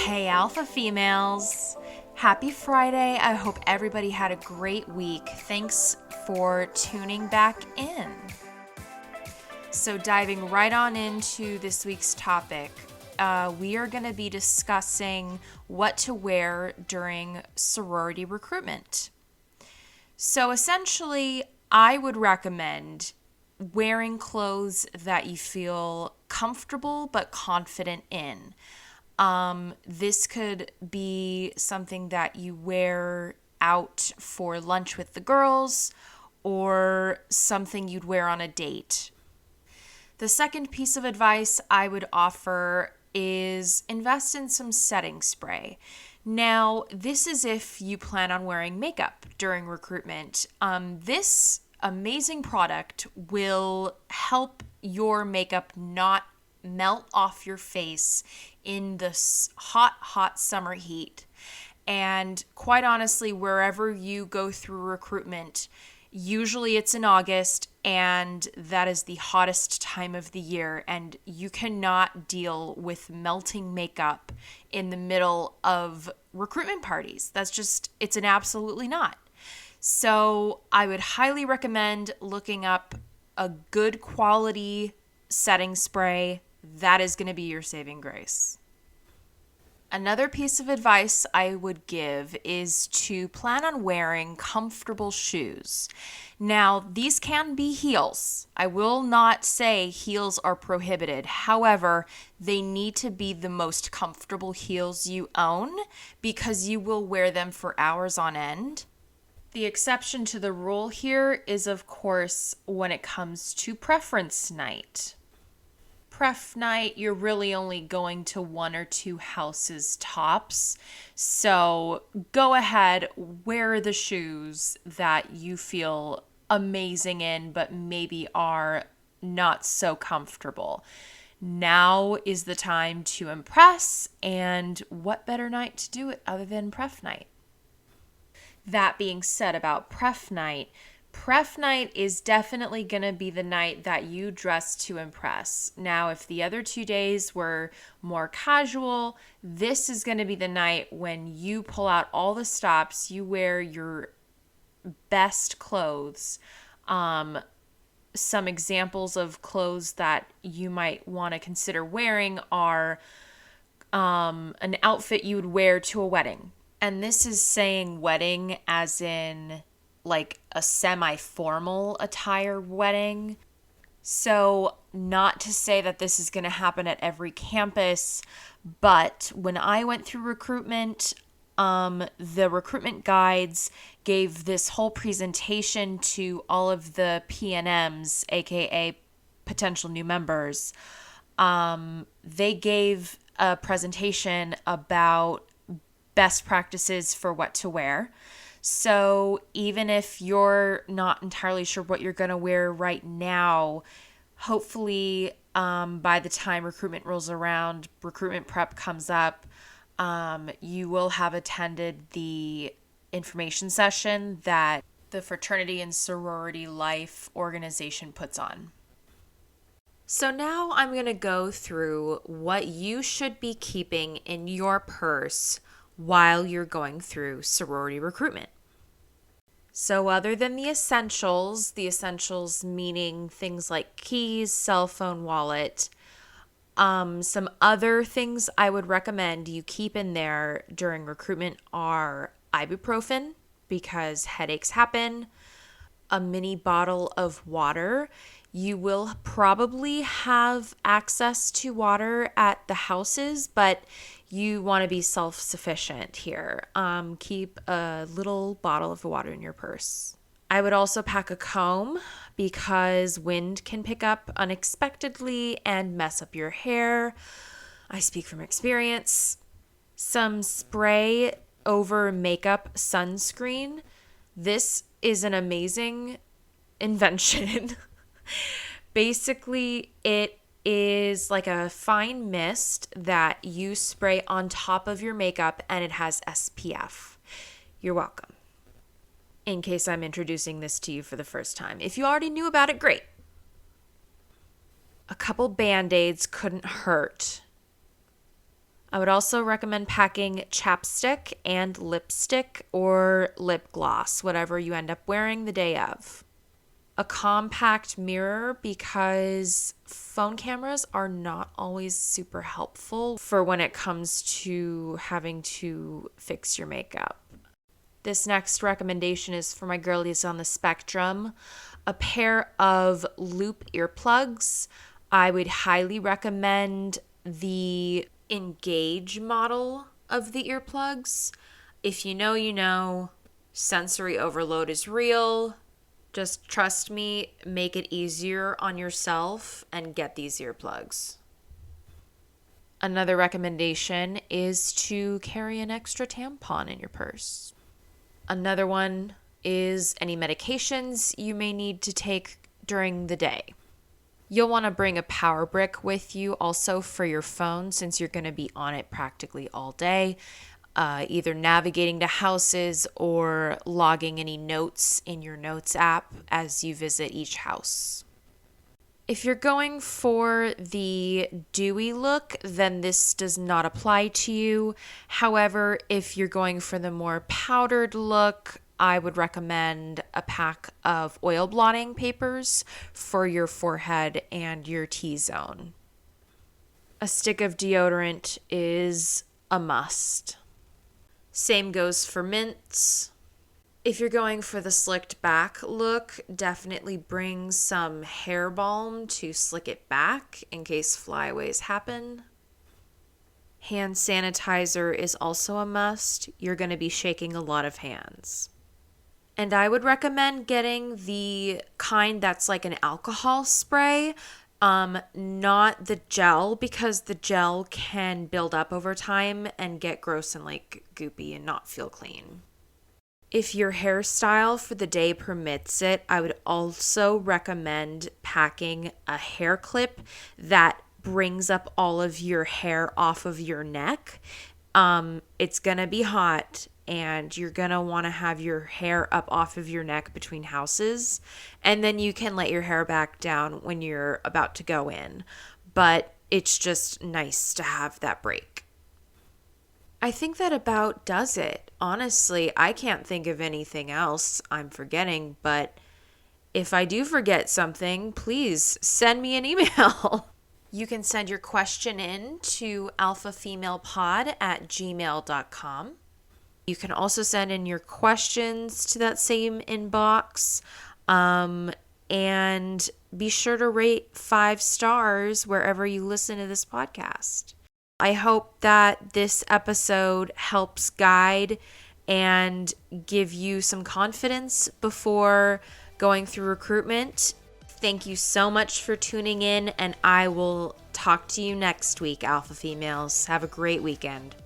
Hey, alpha females. Happy Friday. I hope everybody had a great week. Thanks for tuning back in. So, diving right on into this week's topic, we are going to be discussing what to wear during sorority recruitment. So, essentially, I would recommend wearing clothes that you feel comfortable but confident in. This could be something that you wear out for lunch with the girls or something you'd wear on a date. The second piece of advice I would offer is invest in some setting spray. Now, this is if you plan on wearing makeup during recruitment. This amazing product will help your makeup not melt off your face in this hot summer heat. And quite honestly, wherever you go through recruitment, usually it's in August, and that is the hottest time of the year, and you cannot deal with melting makeup in the middle of recruitment parties. It's an absolutely not. So I would highly recommend looking up a good quality setting spray. That is going to be your saving grace. Another piece of advice I would give is to plan on wearing comfortable shoes. Now, these can be heels. I will not say heels are prohibited. However, they need to be the most comfortable heels you own because you will wear them for hours on end. The exception to the rule here is, of course, when it comes to preference night. Pref night, you're really only going to one or two houses tops. So go ahead, wear the shoes that you feel amazing in, but maybe are not so comfortable. Now is the time to impress, and what better night to do it other than Pref night? That being said about Pref night is definitely going to be the night that you dress to impress. Now, if the other 2 days were more casual, this is going to be the night when you pull out all the stops, you wear your best clothes. Some examples of clothes that you might want to consider wearing are an outfit you would wear to a wedding. And this is saying wedding as in like a semi-formal attire wedding. So not to say that this is going to happen at every campus, but when I went through recruitment, the recruitment guides gave this whole presentation to all of the PNMs, aka potential new members. They gave a presentation about best practices for what to wear. So even if you're not entirely sure what you're going to wear right now, hopefully by the time recruitment rolls around, recruitment prep comes up, you will have attended the information session that the fraternity and sorority life organization puts on. So now I'm going to go through what you should be keeping in your purse while you're going through sorority recruitment. So other than the essentials meaning things like keys, cell phone, wallet, some other things I would recommend you keep in there during recruitment are ibuprofen because headaches happen, a mini bottle of water. You will probably have access to water at the houses, but you want to be self-sufficient here. Keep a little bottle of water in your purse. I would also pack a comb because wind can pick up unexpectedly and mess up your hair. I speak from experience. Some spray over makeup sunscreen. This is an amazing invention. Basically, it is like a fine mist that you spray on top of your makeup, and it has SPF. You're welcome. In case I'm introducing this to you for the first time. If you already knew about it, great. A couple Band-Aids couldn't hurt. I would also recommend packing chapstick and lipstick or lip gloss, whatever you end up wearing the day of. A compact mirror, because phone cameras are not always super helpful for when it comes to having to fix your makeup. This next recommendation is for my girlies on the spectrum. A pair of loop earplugs. I would highly recommend the Engage model of the earplugs. If you know, you know. Sensory overload is real. Just trust me, make it easier on yourself and get these earplugs. Another recommendation is to carry an extra tampon in your purse. Another one is any medications you may need to take during the day. You'll want to bring a power brick with you also for your phone, since you're going to be on it practically all day, either navigating to houses or logging any notes in your notes app as you visit each house. If you're going for the dewy look, then this does not apply to you. However, if you're going for the more powdered look, I would recommend a pack of oil blotting papers for your forehead and your T-zone. A stick of deodorant is a must. Same goes for mints. If you're going for the slicked back look, definitely bring some hair balm to slick it back in case flyaways happen. Hand sanitizer is also a must. You're going to be shaking a lot of hands. And I would recommend getting the kind that's like an alcohol spray, not the gel, because the gel can build up over time and get gross and like goopy and not feel clean. If your hairstyle for the day permits it, I would also recommend packing a hair clip that brings up all of your hair off of your neck. It's gonna be hot and you're gonna want to have your hair up off of your neck between houses, and then you can let your hair back down when you're about to go in. But it's just nice to have that break. I think that about does it. Honestly, I can't think of anything else I'm forgetting, but if I do forget something, please send me an email. You can send your question in to alphafemalepod@gmail.com. You can also send in your questions to that same inbox. And be sure to rate 5 stars wherever you listen to this podcast. I hope that this episode helps guide and give you some confidence before going through recruitment. Thank you so much for tuning in, and I will talk to you next week, Alpha Females. Have a great weekend.